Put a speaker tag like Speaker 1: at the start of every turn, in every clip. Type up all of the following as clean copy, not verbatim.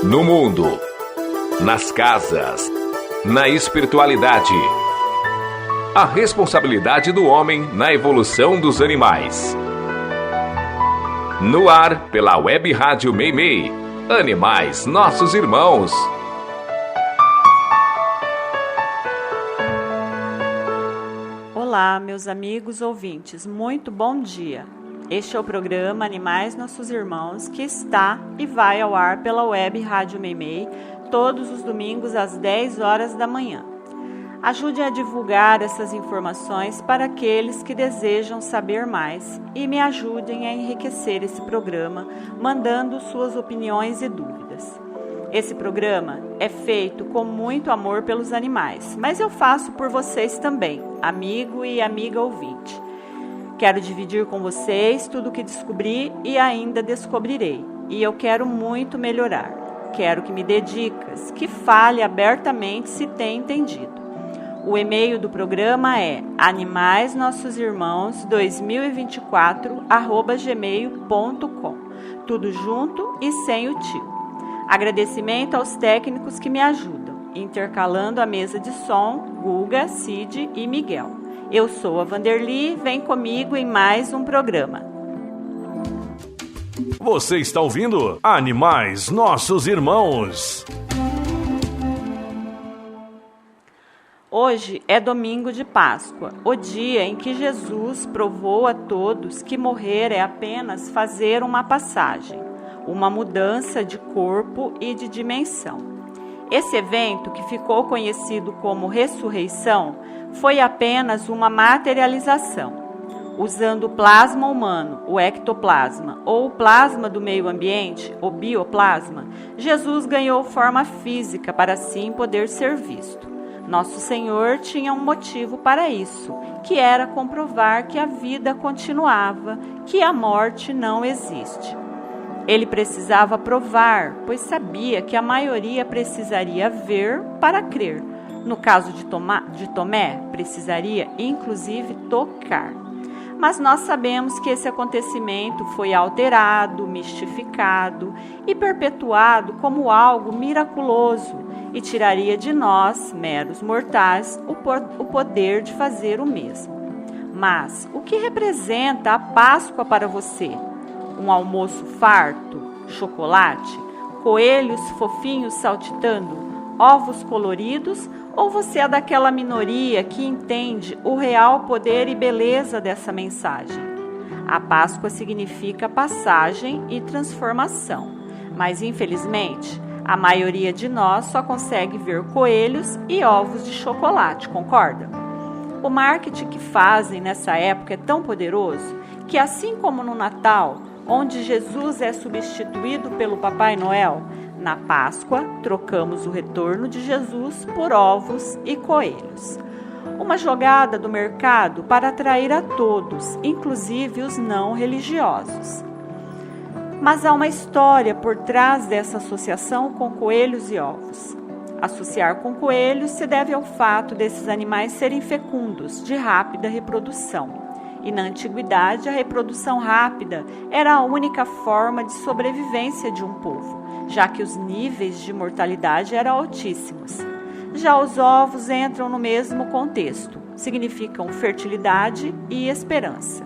Speaker 1: No mundo, nas casas, na espiritualidade. A responsabilidade do homem na evolução dos animais. No ar, pela Web Rádio Meimei. Animais, nossos irmãos.
Speaker 2: Olá, meus amigos ouvintes, muito bom dia. Este é o programa Animais Nossos Irmãos, que está e vai ao ar pela Web Rádio Meimei, todos os domingos às 10 horas da manhã. Ajude a divulgar essas informações para aqueles que desejam saber mais e me ajudem a enriquecer esse programa, mandando suas opiniões e dúvidas. Esse programa é feito com muito amor pelos animais, mas eu faço por vocês também, amigo e amiga ouvinte. Quero dividir com vocês tudo o que descobri e ainda descobrirei, e eu quero muito melhorar. Quero que me dê dicas, que fale abertamente se tem entendido. O e-mail do programa é animaisnossosimãos2024@gmail.com, tudo junto e sem o tio. Agradecimento aos técnicos que me ajudam, intercalando a mesa de som, Guga, Cid e Miguel. Eu sou a Vanderly, vem comigo em mais um programa.
Speaker 3: Você está ouvindo Animais Nossos Irmãos.
Speaker 2: Hoje é domingo de Páscoa, o dia em que Jesus provou a todos que morrer é apenas fazer uma passagem, uma mudança de corpo e de dimensão. Esse evento, que ficou conhecido como ressurreição, foi apenas uma materialização. Usando o plasma humano, o ectoplasma, ou o plasma do meio ambiente, o bioplasma, Jesus ganhou forma física para assim poder ser visto. Nosso Senhor tinha um motivo para isso, que era comprovar que a vida continuava, que a morte não existe. Ele precisava provar, pois sabia que a maioria precisaria ver para crer. No caso de Tomé, precisaria inclusive tocar. Mas nós sabemos que esse acontecimento foi alterado, mistificado e perpetuado como algo miraculoso e tiraria de nós, meros mortais, o poder de fazer o mesmo. Mas o que representa a Páscoa para você? Um almoço farto, chocolate, coelhos fofinhos saltitando, ovos coloridos, ou você é daquela minoria que entende o real poder e beleza dessa mensagem? A Páscoa significa passagem e transformação, mas infelizmente a maioria de nós só consegue ver coelhos e ovos de chocolate, concorda? O marketing que fazem nessa época é tão poderoso que, assim como no Natal, onde Jesus é substituído pelo Papai Noel, na Páscoa, trocamos o retorno de Jesus por ovos e coelhos. Uma jogada do mercado para atrair a todos, inclusive os não religiosos. Mas há uma história por trás dessa associação com coelhos e ovos. Associar com coelhos se deve ao fato desses animais serem fecundos, de rápida reprodução. E na antiguidade, a reprodução rápida era a única forma de sobrevivência de um povo, já que os níveis de mortalidade eram altíssimos. Já os ovos entram no mesmo contexto, significam fertilidade e esperança.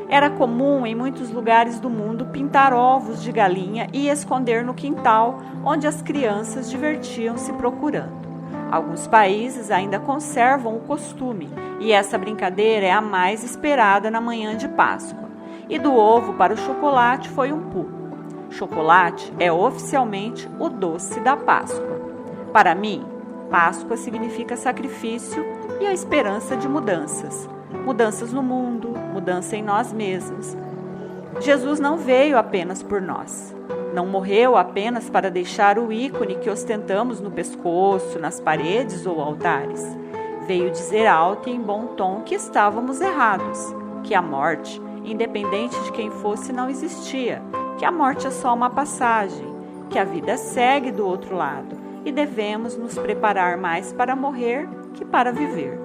Speaker 2: Era comum em muitos lugares do mundo pintar ovos de galinha e esconder no quintal, onde as crianças divertiam-se procurando. Alguns países ainda conservam o costume, e essa brincadeira é a mais esperada na manhã de Páscoa. E do ovo para o chocolate foi um pulo. Chocolate é oficialmente o doce da Páscoa. Para mim, Páscoa significa sacrifício e a esperança de mudanças. Mudanças no mundo, mudança em nós mesmos. Jesus não veio apenas por nós. Não morreu apenas para deixar o ícone que ostentamos no pescoço, nas paredes ou altares. Veio dizer alto e em bom tom que estávamos errados, que a morte, independente de quem fosse, não existia, que a morte é só uma passagem, que a vida segue do outro lado e devemos nos preparar mais para morrer que para viver,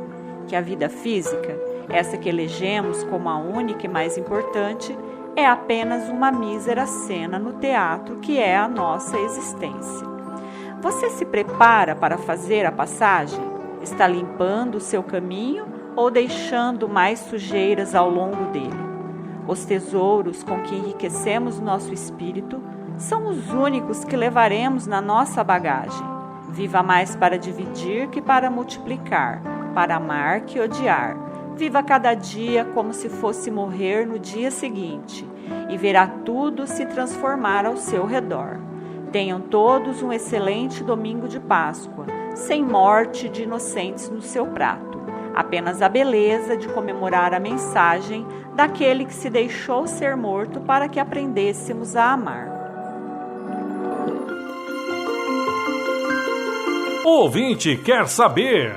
Speaker 2: que a vida física, essa que elegemos como a única e mais importante, é apenas uma mísera cena no teatro que é a nossa existência. Você se prepara para fazer a passagem? Está limpando o seu caminho ou deixando mais sujeiras ao longo dele? Os tesouros com que enriquecemos nosso espírito são os únicos que levaremos na nossa bagagem. Viva mais para dividir que para multiplicar, para amar que odiar. Viva cada dia como se fosse morrer no dia seguinte, e verá tudo se transformar ao seu redor. Tenham todos um excelente domingo de Páscoa, sem morte de inocentes no seu prato. Apenas a beleza de comemorar a mensagem daquele que se deixou ser morto para que aprendêssemos a amar.
Speaker 3: O ouvinte quer saber.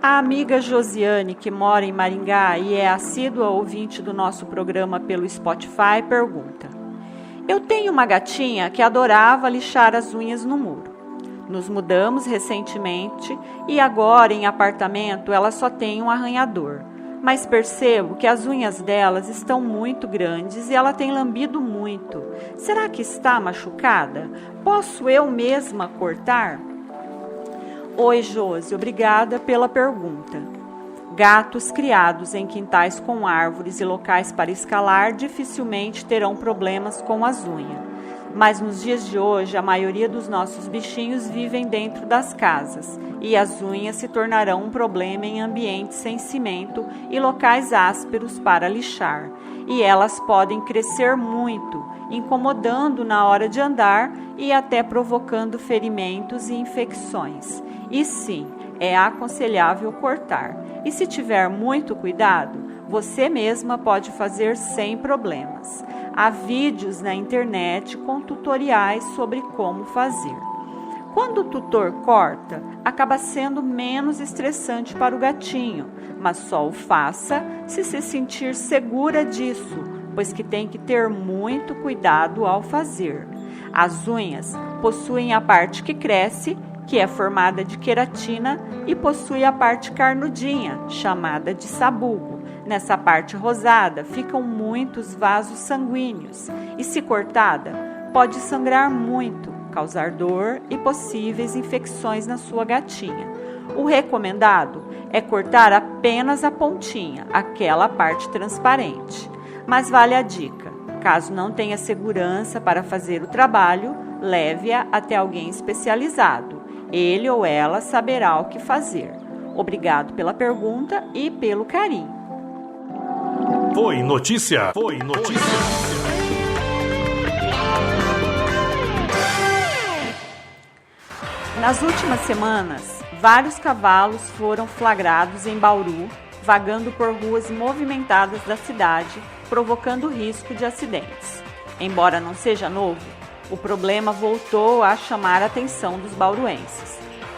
Speaker 2: A amiga Josiane, que mora em Maringá e é assídua ouvinte do nosso programa pelo Spotify, pergunta: eu tenho uma gatinha que adorava lixar as unhas no muro. Nos mudamos recentemente e agora em apartamento ela só tem um arranhador. Mas percebo que as unhas delas estão muito grandes e ela tem lambido muito. Será que está machucada? Posso eu mesma cortar? Oi, Josi, obrigada pela pergunta. Gatos criados em quintais com árvores e locais para escalar dificilmente terão problemas com as unhas. Mas nos dias de hoje, a maioria dos nossos bichinhos vivem dentro das casas e as unhas se tornarão um problema em ambientes sem cimento e locais ásperos para lixar. E elas podem crescer muito, incomodando na hora de andar e até provocando ferimentos e infecções. E sim, é aconselhável cortar. E se tiver muito cuidado, você mesma pode fazer sem problemas. Há vídeos na internet com tutoriais sobre como fazer. Quando o tutor corta, acaba sendo menos estressante para o gatinho, mas só o faça se se sentir segura disso, pois que tem que ter muito cuidado ao fazer. As unhas possuem a parte que cresce, que é formada de queratina, e possui a parte carnudinha, chamada de sabugo. Nessa parte rosada ficam muitos vasos sanguíneos e, se cortada, pode sangrar muito, causar dor e possíveis infecções na sua gatinha. O recomendado é cortar apenas a pontinha, aquela parte transparente. Mas vale a dica: caso não tenha segurança para fazer o trabalho, leve-a até alguém especializado. Ele ou ela saberá o que fazer. Obrigado pela pergunta e pelo carinho.
Speaker 3: Foi notícia. Foi notícia.
Speaker 2: Nas últimas semanas, vários cavalos foram flagrados em Bauru, vagando por ruas movimentadas da cidade, provocando risco de acidentes. Embora não seja novo, o problema voltou a chamar a atenção dos bauruenses.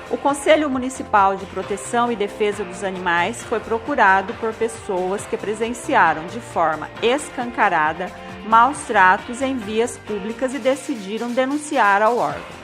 Speaker 2: O Conselho Municipal de Proteção e Defesa dos Animais foi procurado por pessoas que presenciaram de forma escancarada maus tratos em vias públicas e decidiram denunciar ao órgão.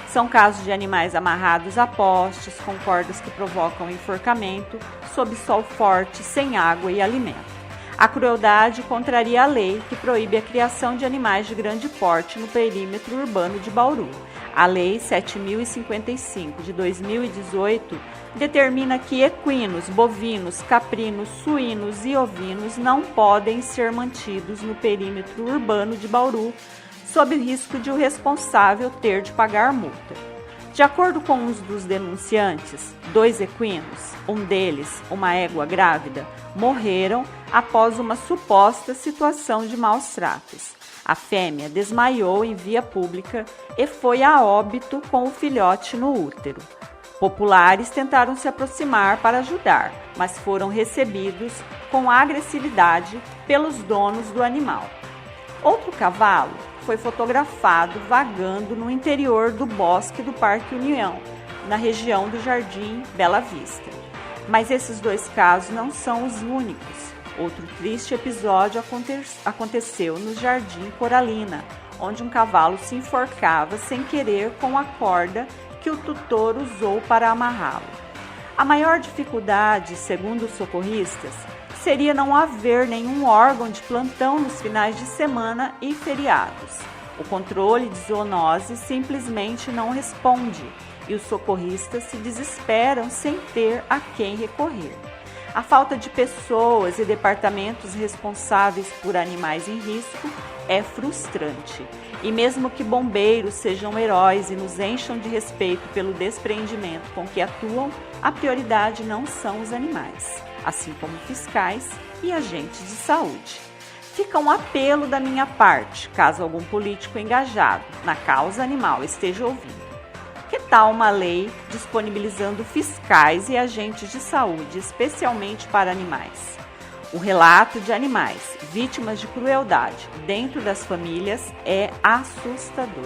Speaker 2: São casos de animais amarrados a postes, com cordas que provocam enforcamento, sob sol forte, sem água e alimento. A crueldade contraria a lei que proíbe a criação de animais de grande porte no perímetro urbano de Bauru. A Lei 7.055 de 2018 determina que equinos, bovinos, caprinos, suínos e ovinos não podem ser mantidos no perímetro urbano de Bauru, sob o risco de o responsável ter de pagar multa. De acordo com um dos denunciantes, 2 equinos, um deles, uma égua grávida, morreram após uma suposta situação de maus tratos. A fêmea desmaiou em via pública e foi a óbito com o filhote no útero. Populares tentaram se aproximar para ajudar, mas foram recebidos com agressividade pelos donos do animal. Outro cavalo foi fotografado vagando no interior do bosque do Parque União, na região do Jardim Bela Vista. Mas esses 2 casos não são os únicos. Outro triste episódio aconteceu no Jardim Coralina, onde um cavalo se enforcava sem querer com a corda que o tutor usou para amarrá-lo. A maior dificuldade, segundo os socorristas, seria não haver nenhum órgão de plantão nos finais de semana e feriados. O controle de zoonose simplesmente não responde e os socorristas se desesperam sem ter a quem recorrer. A falta de pessoas e departamentos responsáveis por animais em risco é frustrante. E mesmo que bombeiros sejam heróis e nos encham de respeito pelo despreendimento com que atuam, a prioridade não são os animais, assim como fiscais e agentes de saúde. Fica um apelo da minha parte, caso algum político engajado na causa animal esteja ouvindo. Que tal uma lei disponibilizando fiscais e agentes de saúde, especialmente para animais? O relato de animais vítimas de crueldade dentro das famílias é assustador.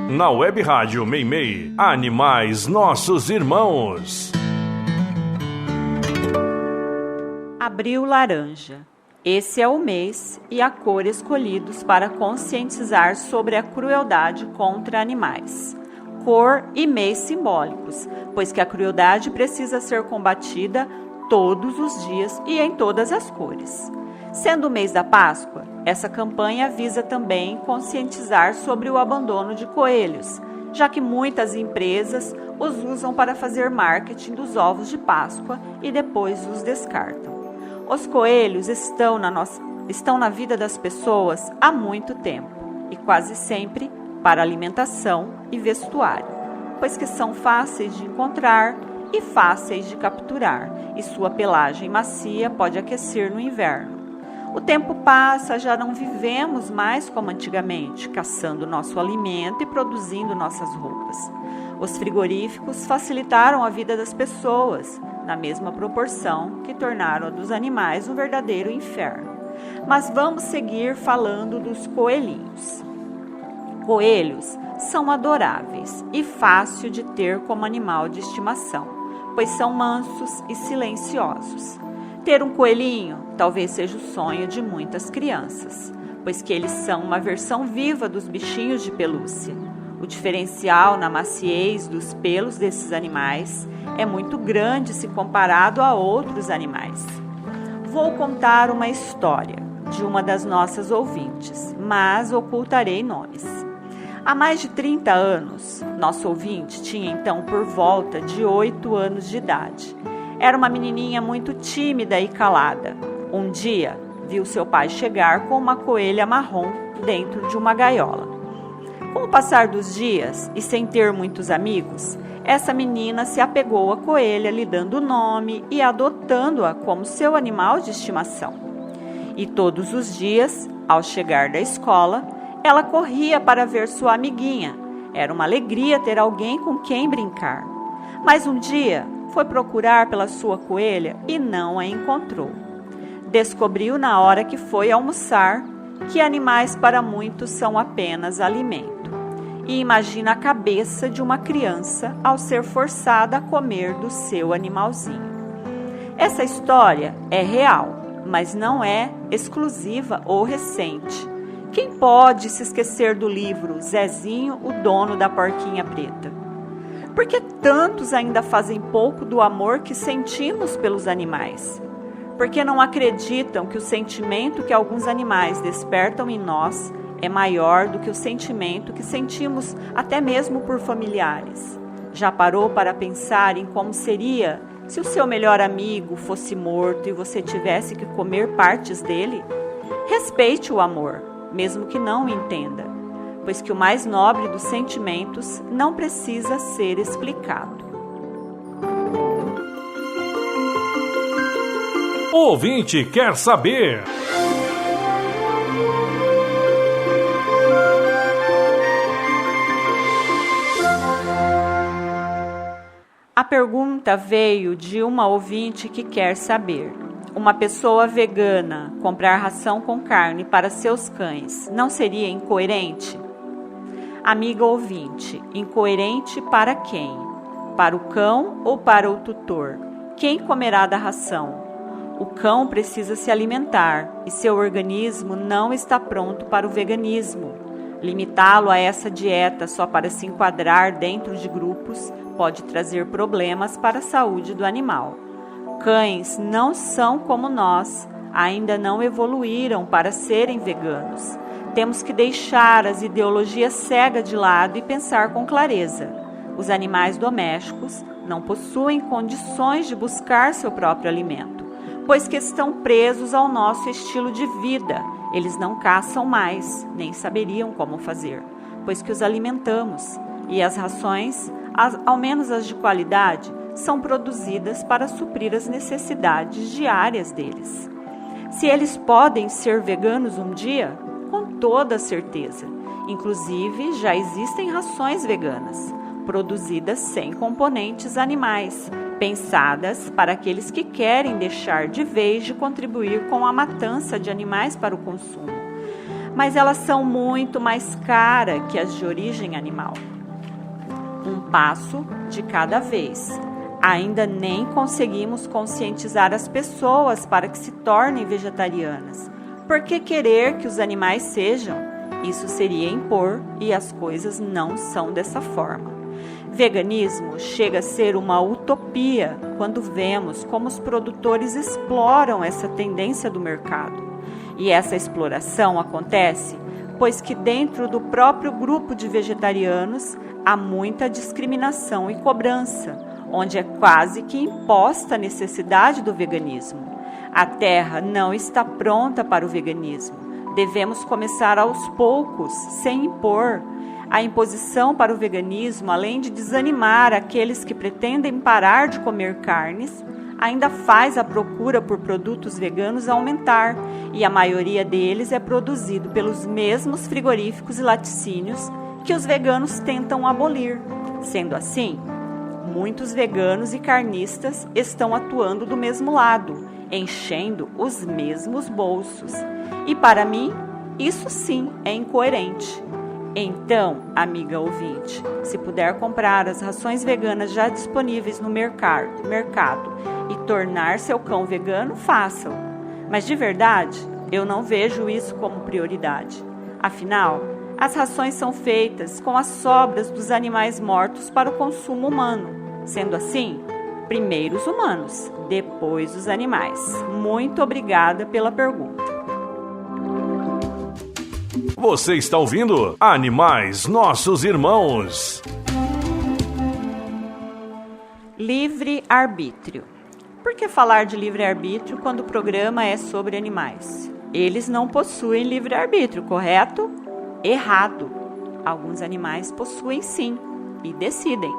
Speaker 3: Na Web Rádio Meimei, Animais Nossos Irmãos.
Speaker 2: Abril laranja. Esse é o mês e a cor escolhidos para conscientizar sobre a crueldade contra animais. Cor e mês simbólicos, pois que a crueldade precisa ser combatida todos os dias e em todas as cores. Sendo o mês da Páscoa, essa campanha visa também conscientizar sobre o abandono de coelhos, já que muitas empresas os usam para fazer marketing dos ovos de Páscoa e depois os descartam. Os coelhos estão na vida das pessoas há muito tempo e quase sempre para alimentação e vestuário, pois que são fáceis de encontrar e fáceis de capturar, e sua pelagem macia pode aquecer no inverno. O tempo passa, já não vivemos mais como antigamente, caçando nosso alimento e produzindo nossas roupas. Os frigoríficos facilitaram a vida das pessoas, na mesma proporção que tornaram a dos animais um verdadeiro inferno. Mas vamos seguir falando dos coelhinhos. Coelhos são adoráveis e fácil de ter como animal de estimação, pois são mansos e silenciosos. Ter um coelhinho talvez seja o sonho de muitas crianças, pois que eles são uma versão viva dos bichinhos de pelúcia. O diferencial na maciez dos pelos desses animais é muito grande se comparado a outros animais. Vou contar uma história de uma das nossas ouvintes, mas ocultarei nomes. Há mais de 30 anos, nosso ouvinte tinha então por volta de 8 anos de idade. Era uma menininha muito tímida e calada. Um dia, viu seu pai chegar com uma coelha marrom dentro de uma gaiola. Com o passar dos dias e sem ter muitos amigos, essa menina se apegou à coelha, lhe dando nome e adotando-a como seu animal de estimação. E todos os dias, ao chegar da escola, ela corria para ver sua amiguinha. Era uma alegria ter alguém com quem brincar. Mas um dia foi procurar pela sua coelha e não a encontrou. Descobriu na hora que foi almoçar que animais para muitos são apenas alimento. E imagina a cabeça de uma criança ao ser forçada a comer do seu animalzinho. Essa história é real, mas não é exclusiva ou recente. Quem pode se esquecer do livro Zezinho, o dono da porquinha preta? Por que tantos ainda fazem pouco do amor que sentimos pelos animais? Porque não acreditam que o sentimento que alguns animais despertam em nós é maior do que o sentimento que sentimos até mesmo por familiares. Já parou para pensar em como seria se o seu melhor amigo fosse morto e você tivesse que comer partes dele? Respeite o amor, mesmo que não o entenda, pois que o mais nobre dos sentimentos não precisa ser explicado.
Speaker 3: O ouvinte quer saber.
Speaker 2: A pergunta veio de uma ouvinte que quer saber: uma pessoa vegana comprar ração com carne para seus cães não seria incoerente? Amiga ouvinte, incoerente para quem? Para o cão ou para o tutor? Quem comerá da ração? O cão precisa se alimentar e seu organismo não está pronto para o veganismo. Limitá-lo a essa dieta só para se enquadrar dentro de grupos pode trazer problemas para a saúde do animal. Cães não são como nós, ainda não evoluíram para serem veganos. Temos que deixar as ideologias cegas de lado e pensar com clareza. Os animais domésticos não possuem condições de buscar seu próprio alimento, pois que estão presos ao nosso estilo de vida. Eles não caçam mais, nem saberiam como fazer, pois que os alimentamos. E as rações, ao menos as de qualidade, são produzidas para suprir as necessidades diárias deles. Se eles podem ser veganos um dia, com toda certeza. Inclusive, já existem rações veganas, produzidas sem componentes animais, pensadas para aqueles que querem deixar de vez de contribuir com a matança de animais para o consumo. Mas elas são muito mais caras que as de origem animal. Um passo de cada vez. Ainda nem conseguimos conscientizar as pessoas para que se tornem vegetarianas. Por que querer que os animais sejam? Isso seria impor, e as coisas não são dessa forma. Veganismo chega a ser uma utopia quando vemos como os produtores exploram essa tendência do mercado. E essa exploração acontece pois que dentro do próprio grupo de vegetarianos há muita discriminação e cobrança, onde é quase que imposta a necessidade do veganismo. A terra não está pronta para o veganismo. Devemos começar aos poucos, sem impor. A imposição para o veganismo, além de desanimar aqueles que pretendem parar de comer carnes, ainda faz a procura por produtos veganos aumentar, e a maioria deles é produzido pelos mesmos frigoríficos e laticínios que os veganos tentam abolir. Sendo assim, muitos veganos e carnistas estão atuando do mesmo lado, enchendo os mesmos bolsos. E para mim, isso sim é incoerente. Então, amiga ouvinte, se puder comprar as rações veganas já disponíveis no mercado e tornar seu cão vegano, faça-o. Mas de verdade, eu não vejo isso como prioridade. Afinal, as rações são feitas com as sobras dos animais mortos para o consumo humano. Sendo assim, primeiro os humanos, depois os animais. Muito obrigada pela pergunta.
Speaker 3: Você está ouvindo Animais Nossos Irmãos.
Speaker 2: Livre-arbítrio. Por que falar de livre-arbítrio quando o programa é sobre animais? Eles não possuem livre-arbítrio, correto? Errado. Alguns animais possuem sim e decidem.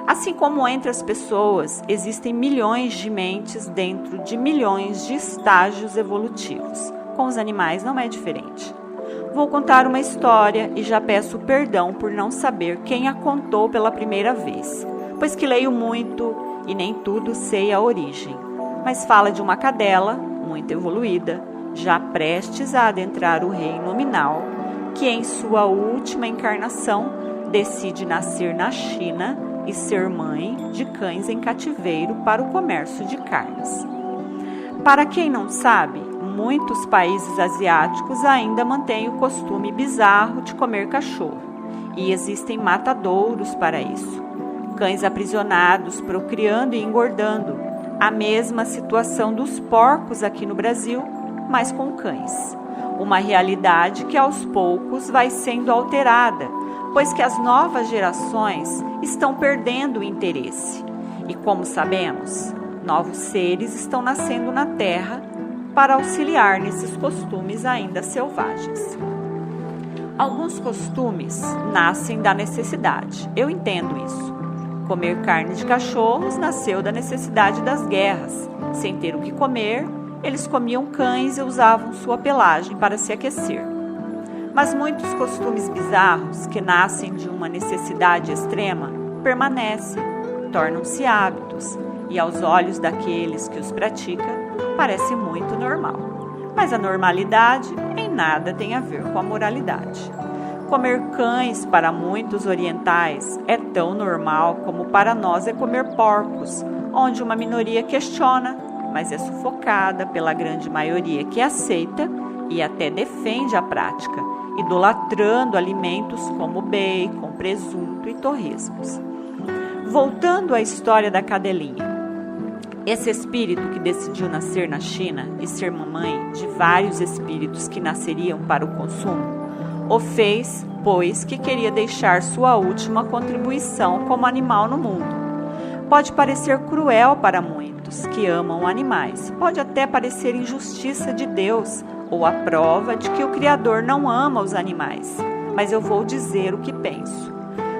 Speaker 2: Assim como entre as pessoas existem milhões de mentes dentro de milhões de estágios evolutivos, com os animais não é diferente. Vou contar uma história e já peço perdão por não saber quem a contou pela primeira vez, pois que leio muito e nem tudo sei a origem. Mas fala de uma cadela muito evoluída, já prestes a adentrar o reino nominal, que em sua última encarnação decide nascer na China e ser mãe de cães em cativeiro para o comércio de carnes. Para quem não sabe, muitos países asiáticos ainda mantêm o costume bizarro de comer cachorro, e existem matadouros para isso. Cães aprisionados, procriando e engordando. A mesma situação dos porcos aqui no Brasil, mas com cães. Uma realidade que aos poucos vai sendo alterada, pois que as novas gerações estão perdendo o interesse. E como sabemos, novos seres estão nascendo na Terra para auxiliar nesses costumes ainda selvagens. Alguns costumes nascem da necessidade, eu entendo isso. Comer carne de cachorros nasceu da necessidade das guerras. Sem ter o que comer, eles comiam cães e usavam sua pelagem para se aquecer. Mas muitos costumes bizarros que nascem de uma necessidade extrema permanecem, tornam-se hábitos e aos olhos daqueles que os praticam parece muito normal. Mas a normalidade em nada tem a ver com a moralidade. Comer cães para muitos orientais é tão normal como para nós é comer porcos, onde uma minoria questiona, mas é sufocada pela grande maioria que aceita e até defende a prática, idolatrando alimentos como bacon, presunto e torresmos. Voltando à história da cadelinha. Esse espírito que decidiu nascer na China e ser mamãe de vários espíritos que nasceriam para o consumo, o fez, pois que queria deixar sua última contribuição como animal no mundo. Pode parecer cruel para muitos que amam animais, pode até parecer injustiça de Deus ou a prova de que o Criador não ama os animais, mas eu vou dizer o que penso.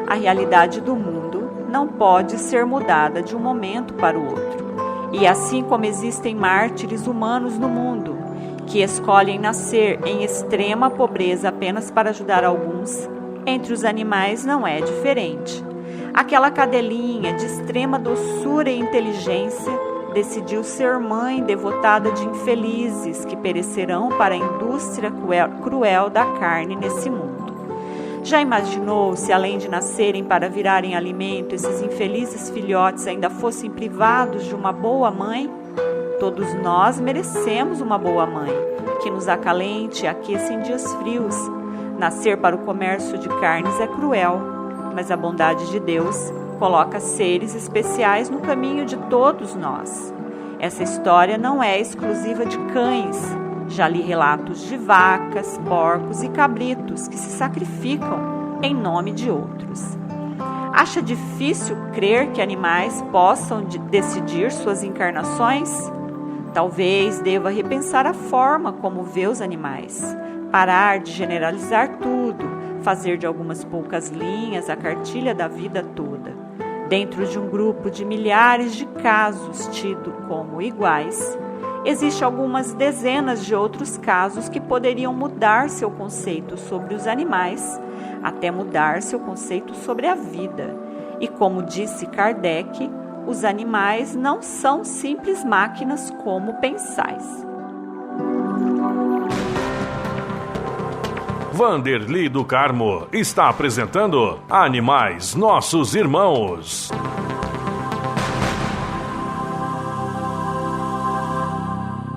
Speaker 2: A realidade do mundo não pode ser mudada de um momento para o outro. E assim como existem mártires humanos no mundo, que escolhem nascer em extrema pobreza apenas para ajudar alguns, entre os animais não é diferente. Aquela cadelinha de extrema doçura e inteligência decidiu ser mãe devotada de infelizes que perecerão para a indústria cruel da carne nesse mundo. Já imaginou se, além de nascerem para virarem alimento, esses infelizes filhotes ainda fossem privados de uma boa mãe? Todos nós merecemos uma boa mãe, que nos acalente e aqueça em dias frios. Nascer para o comércio de carnes é cruel, mas a bondade de Deus coloca seres especiais no caminho de todos nós. Essa história não é exclusiva de cães. Já li relatos de vacas, porcos e cabritos que se sacrificam em nome de outros. Acha difícil crer que animais possam decidir suas encarnações? Talvez deva repensar a forma como vê os animais, parar de generalizar tudo, fazer de algumas poucas linhas a cartilha da vida toda. Dentro de um grupo de milhares de casos tidos como iguais, existem algumas dezenas de outros casos que poderiam mudar seu conceito sobre os animais, até mudar seu conceito sobre a vida. E como disse Kardec, os animais não são simples máquinas como pensais.
Speaker 3: Vanderly do Carmo está apresentando Animais Nossos Irmãos.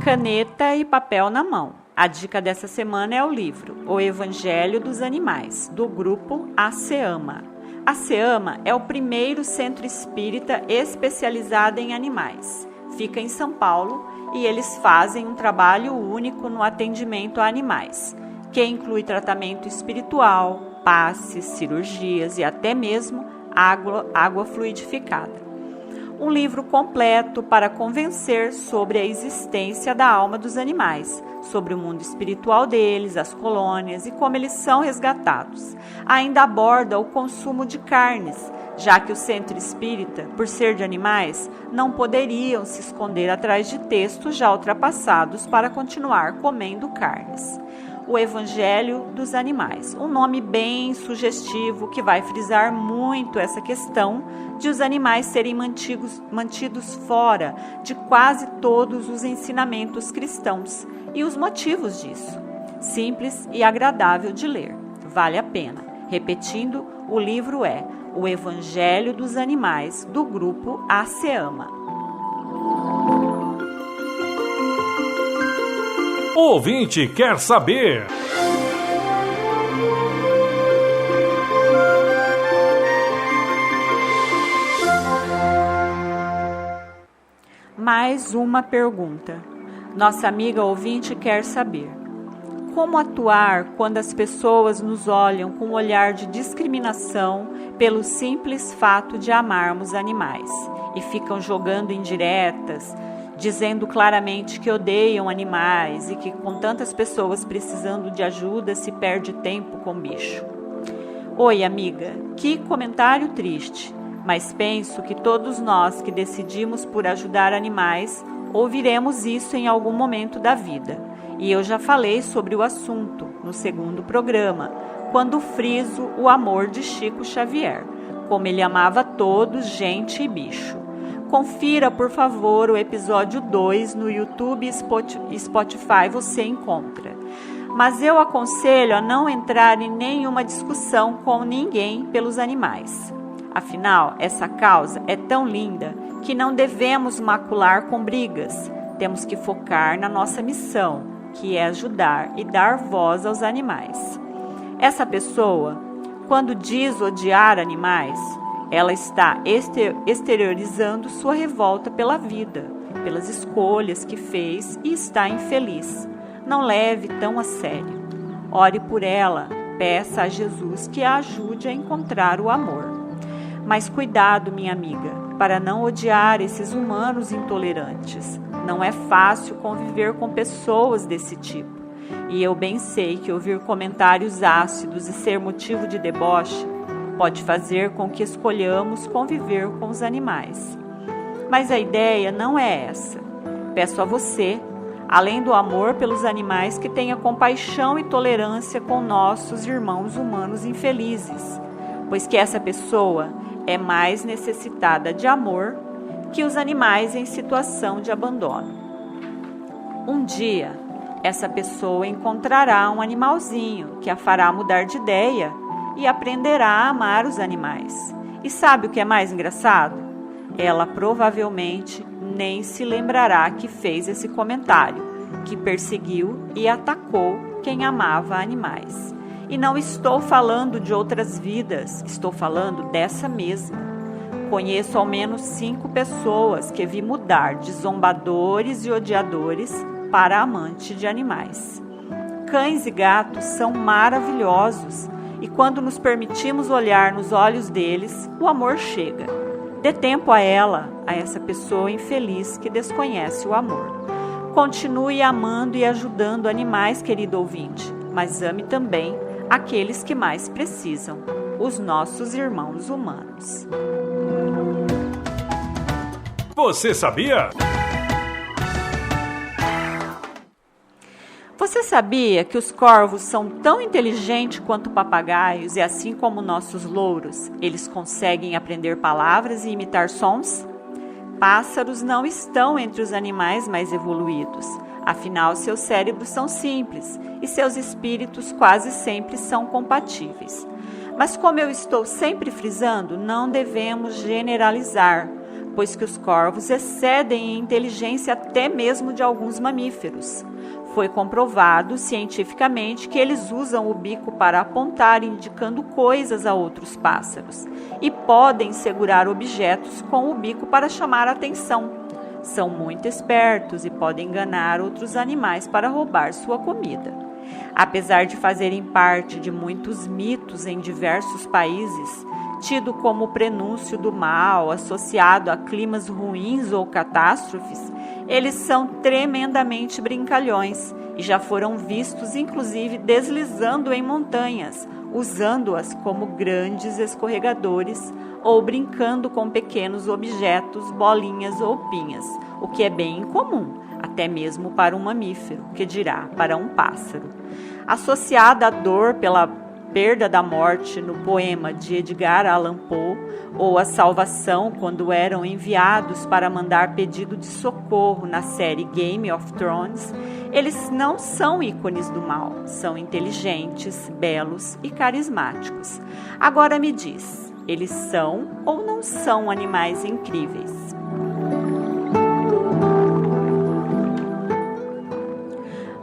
Speaker 2: Caneta e papel na mão. A dica dessa semana é o livro O Evangelho dos Animais, do grupo ASEAMA. A ASEAMA é o primeiro centro espírita especializado em animais. Fica em São Paulo e eles fazem um trabalho único no atendimento a animais, que inclui tratamento espiritual, passes, cirurgias e até mesmo água fluidificada. Um livro completo para convencer sobre a existência da alma dos animais, sobre o mundo espiritual deles, as colônias e como eles são resgatados. Ainda aborda o consumo de carnes, já que o centro espírita, por ser de animais, não poderiam se esconder atrás de textos já ultrapassados para continuar comendo carnes. O Evangelho dos Animais, um nome bem sugestivo que vai frisar muito essa questão de os animais serem mantidos fora de quase todos os ensinamentos cristãos e os motivos disso. Simples e agradável de ler, vale a pena. Repetindo, o livro é O Evangelho dos Animais, do grupo ASEAMA.
Speaker 3: O ouvinte quer saber.
Speaker 2: Mais uma pergunta. Nossa amiga ouvinte quer saber: como atuar quando as pessoas nos olham com um olhar de discriminação pelo simples fato de amarmos animais e ficam jogando indiretas, dizendo claramente que odeiam animais e que com tantas pessoas precisando de ajuda se perde tempo com bicho? Oi, amiga, que comentário triste, mas penso que todos nós que decidimos por ajudar animais ouviremos isso em algum momento da vida. E eu já falei sobre o assunto no segundo programa, quando friso o amor de Chico Xavier, como ele amava todos, gente e bicho. Confira, por favor, o episódio 2 no YouTube e Spotify, você encontra. Mas eu aconselho a não entrar em nenhuma discussão com ninguém pelos animais. Afinal, essa causa é tão linda que não devemos macular com brigas. Temos que focar na nossa missão, que é ajudar e dar voz aos animais. Essa pessoa, quando diz odiar animais, ela está exteriorizando sua revolta pela vida, pelas escolhas que fez e está infeliz. Não leve tão a sério. Ore por ela, peça a Jesus que a ajude a encontrar o amor. Mas cuidado, minha amiga, para não odiar esses humanos intolerantes. Não é fácil conviver com pessoas desse tipo. E eu bem sei que ouvir comentários ácidos e ser motivo de deboche pode fazer com que escolhamos conviver com os animais. Mas a ideia não é essa. Peço a você, além do amor pelos animais, que tenha compaixão e tolerância com nossos irmãos humanos infelizes, pois que essa pessoa é mais necessitada de amor que os animais em situação de abandono. Um dia, essa pessoa encontrará um animalzinho que a fará mudar de ideia e aprenderá a amar os animais. E sabe o que é mais engraçado? Ela provavelmente nem se lembrará que fez esse comentário, que perseguiu e atacou quem amava animais. E não estou falando de outras vidas, estou falando dessa mesma. Conheço ao menos 5 pessoas que vi mudar de zombadores e odiadores para amante de animais. Cães e gatos são maravilhosos e quando nos permitimos olhar nos olhos deles, o amor chega. Dê tempo a ela, a essa pessoa infeliz que desconhece o amor. Continue amando e ajudando animais, querido ouvinte, mas ame também aqueles que mais precisam, os nossos irmãos humanos.
Speaker 3: Você sabia?
Speaker 2: Você sabia que os corvos são tão inteligentes quanto papagaios e assim como nossos louros, eles conseguem aprender palavras e imitar sons? Pássaros não estão entre os animais mais evoluídos. Afinal, seus cérebros são simples e seus espíritos quase sempre são compatíveis. Mas como eu estou sempre frisando, não devemos generalizar, pois que os corvos excedem em inteligência até mesmo de alguns mamíferos. Foi comprovado cientificamente que eles usam o bico para apontar, indicando coisas a outros pássaros, e podem segurar objetos com o bico para chamar a atenção. São muito espertos e podem enganar outros animais para roubar sua comida. Apesar de fazerem parte de muitos mitos em diversos países, tido como prenúncio do mal, associado a climas ruins ou catástrofes, eles são tremendamente brincalhões e já foram vistos inclusive deslizando em montanhas, usando-as como grandes escorregadores ou brincando com pequenos objetos, bolinhas ou pinhas, o que é bem incomum, até mesmo para um mamífero, que dirá para um pássaro. Associada à dor pela perda da morte no poema de Edgar Allan Poe, ou a salvação quando eram enviados para mandar pedido de socorro na série Game of Thrones, eles não são ícones do mal, são inteligentes, belos e carismáticos. Agora me diz, eles são ou não são animais incríveis?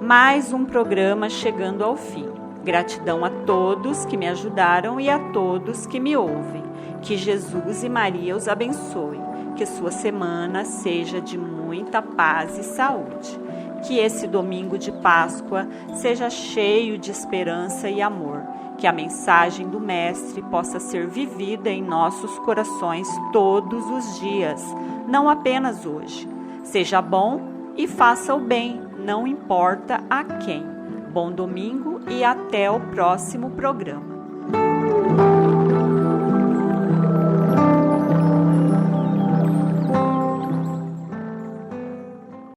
Speaker 2: Mais um programa chegando ao fim. Gratidão a todos que me ajudaram e a todos que me ouvem. Que Jesus e Maria os abençoem. Que sua semana seja de muita paz e saúde. Que esse domingo de Páscoa seja cheio de esperança e amor. Que a mensagem do Mestre possa ser vivida em nossos corações todos os dias, não apenas hoje. Seja bom e faça o bem, não importa a quem. Bom domingo e até o próximo programa.